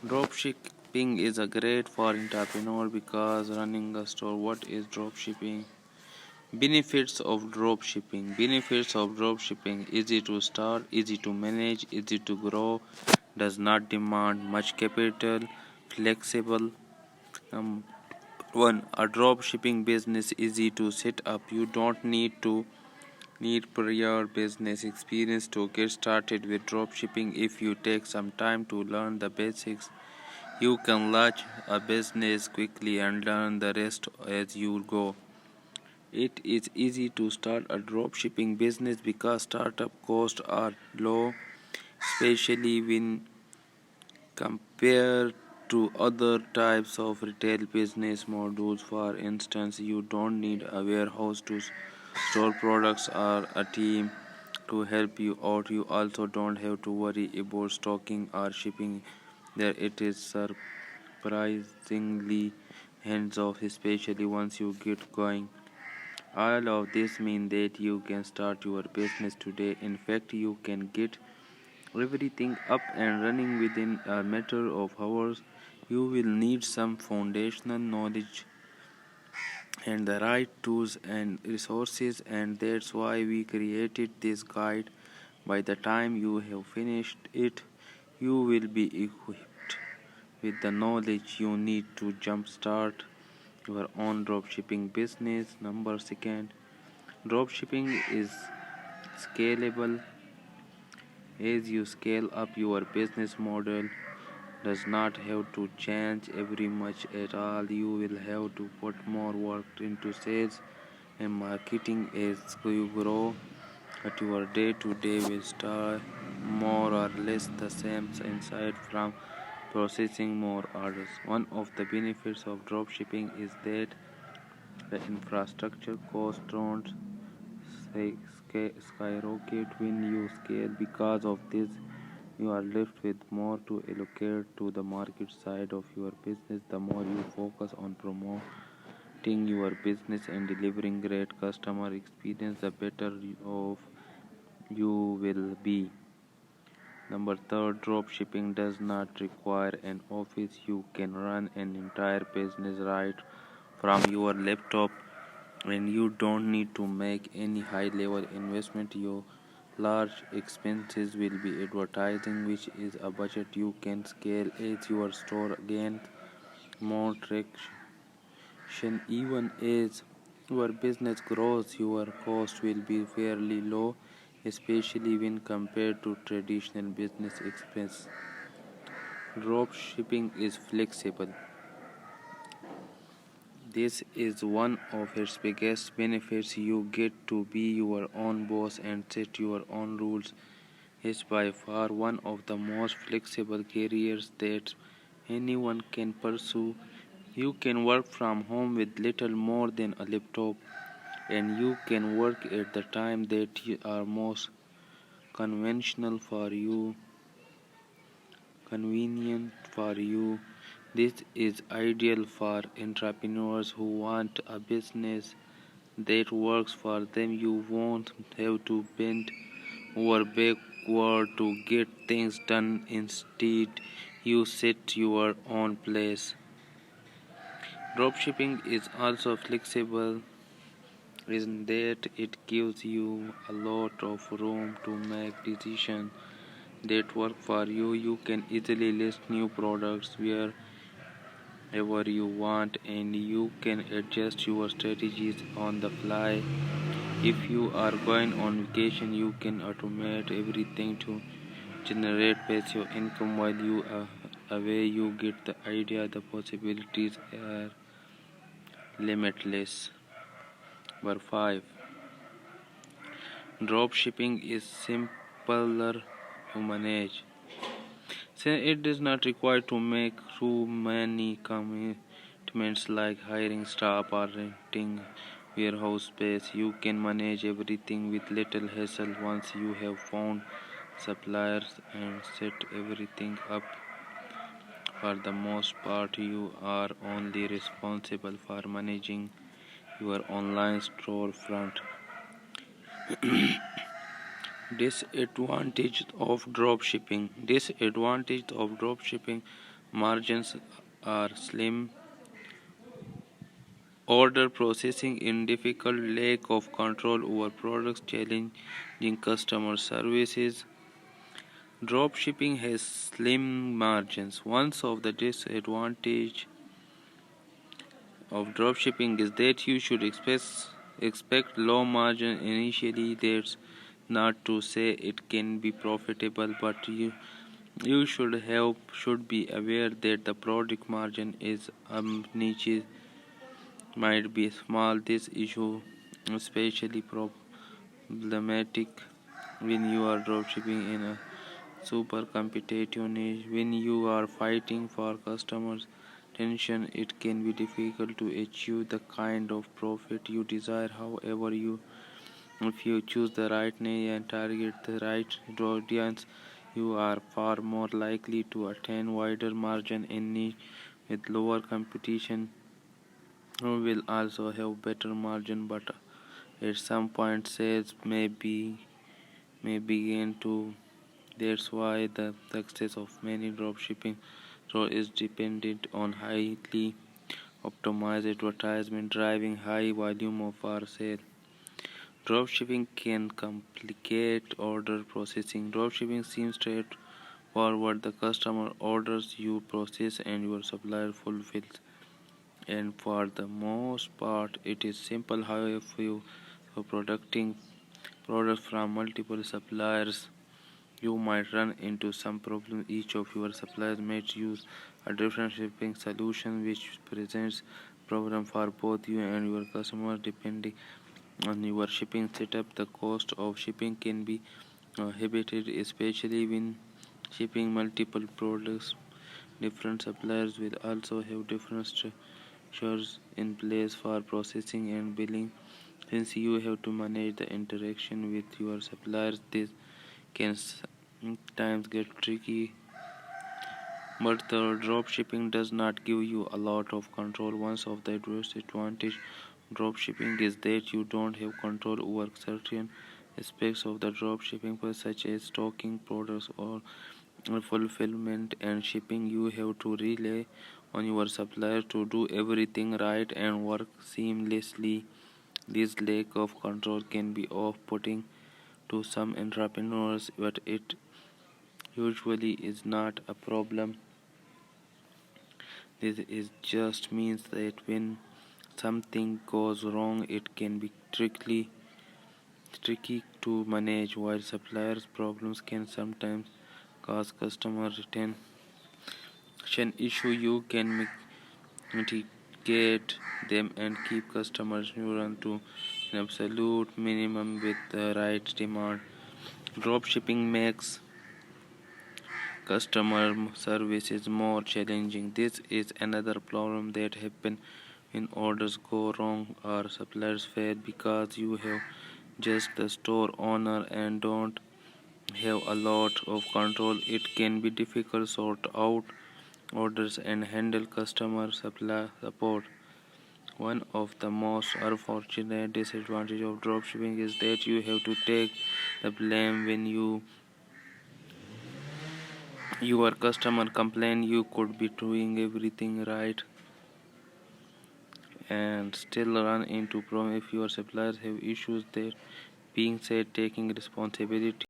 Dropshipping is a great for entrepreneur because running a store. What is dropshipping? Benefits of dropshipping: easy to start, easy to manage, easy to grow, does not demand much capital, flexible. Um, One, a dropshipping business easy to set up. You don't need prior business experience to get started with dropshipping. If you take some time to learn the basics, you can launch a business quickly and learn the rest as you go. It is easy to start a dropshipping business because startup costs are low, especially when compared to other types of retail business models. For instance, you don't need a warehouse to store products or a team to help you out. You also don't have to worry about stocking or shipping. There it is surprisingly hands off, especially once you get going. All of this means that you can start your business today. In fact, you can get everything up and running within a matter of hours. You will need some foundational knowledge and the right tools and resources, and that's why we created this guide. By the time you have finished it, you will be equipped with the knowledge you need to jumpstart your own dropshipping business. Number second, dropshipping is scalable. As you scale up, your business model does not have to change every much at all. You will have to put more work into sales and marketing as you grow, but your day to day will stay more or less the same aside from processing more orders. One of the benefits of dropshipping is that the infrastructure costs don't skyrocket when you scale. Because of this, you are left with more to allocate to the market side of your business. The more you focus on promoting your business and delivering great customer experience, the better off you will be. Number third, drop shipping does not require an office. You can run an entire business right from your laptop, and you don't need to make any high level investment. Your large expenses will be advertising, which is a budget you can scale as your store gains more traction. Even as your business grows, your cost will be fairly low, especially when compared to traditional business expense. Drop shipping is flexible. This is one of its biggest benefits. You get to be your own boss and set your own rules. It's by far one of the most flexible careers that anyone can pursue. You can work from home with little more than a laptop, and you can work at the time that you are most conventional for you, convenient for you. This is ideal for entrepreneurs who want a business that works for them. You won't have to bend over backward to get things done. Instead, you set your own pace. Dropshipping is also flexible in that it gives you a lot of room to make decisions that work for you. You can easily list new products wherever you want, and you can adjust your strategies on the fly. If you are going on vacation, you can automate everything to generate passive income while you are away. You get the idea. The possibilities are limitless. Number 5. Drop shipping is simpler to manage. Since it does not require to make too many commitments like hiring staff or renting warehouse space, you can manage everything with little hassle. Once you have found suppliers and set everything up, for the most part, you are only responsible for managing your online storefront. Disadvantage of drop shipping. Disadvantage of drop shipping. margins are slim, order processing in difficult, lack of control over products, challenging customer services. Dropshipping has slim margins. One of the disadvantages of dropshipping is that you should expect low margin initially. That's not to say it can be profitable, but you should be aware that the product margin is niche might be small. This issue especially problematic when you are dropshipping in a super competitive niche. When you are fighting for customers' attention, it can be difficult to achieve the kind of profit you desire. However, if you choose the right niche and target the right audience, you are far more likely to attain wider margin in niche with lower competition. You will also have better margin, but at some point sales may begin to. That's why the success of many dropshipping stores is dependent on highly optimized advertisement driving high volume of our sale. Dropshipping can complicate order processing. Dropshipping seems straightforward. The customer orders, you process, and your supplier fulfills. And for the most part, it is simple. However, if you are producing products from multiple suppliers, you might run into some problems. Each of your suppliers might use a different shipping solution, which presents problem for both you and your customer. Depending on your shipping setup, the cost of shipping can be prohibited, especially when shipping multiple products. Different suppliers will also have different structures in place for processing and billing. Since you have to manage the interaction with your suppliers, this can sometimes get tricky. But the drop shipping does not give you a lot of control. One of the disadvantages of drop shipping is that you don't have control over certain aspects of the drop shipping, such as stocking products or fulfillment and shipping. You have to rely on your supplier to do everything right and work seamlessly. This lack of control can be off-putting to some entrepreneurs, but it usually is not a problem. This is just means that when something goes wrong, it can be tricky to manage. While suppliers' problems can sometimes cause customer retention issue, you can mitigate them and keep customers neuron to an absolute minimum with the right demand. Dropshipping makes customer service is more challenging. This is another problem that happens when orders go wrong or suppliers fail because you have just the store owner and don't have a lot of control. It can be difficult to sort out orders and handle customer support. One of the most unfortunate disadvantages of dropshipping is that you have to take the blame when your customer complain. You could be doing everything right and still run into problem if your suppliers have issues. That being said, taking responsibility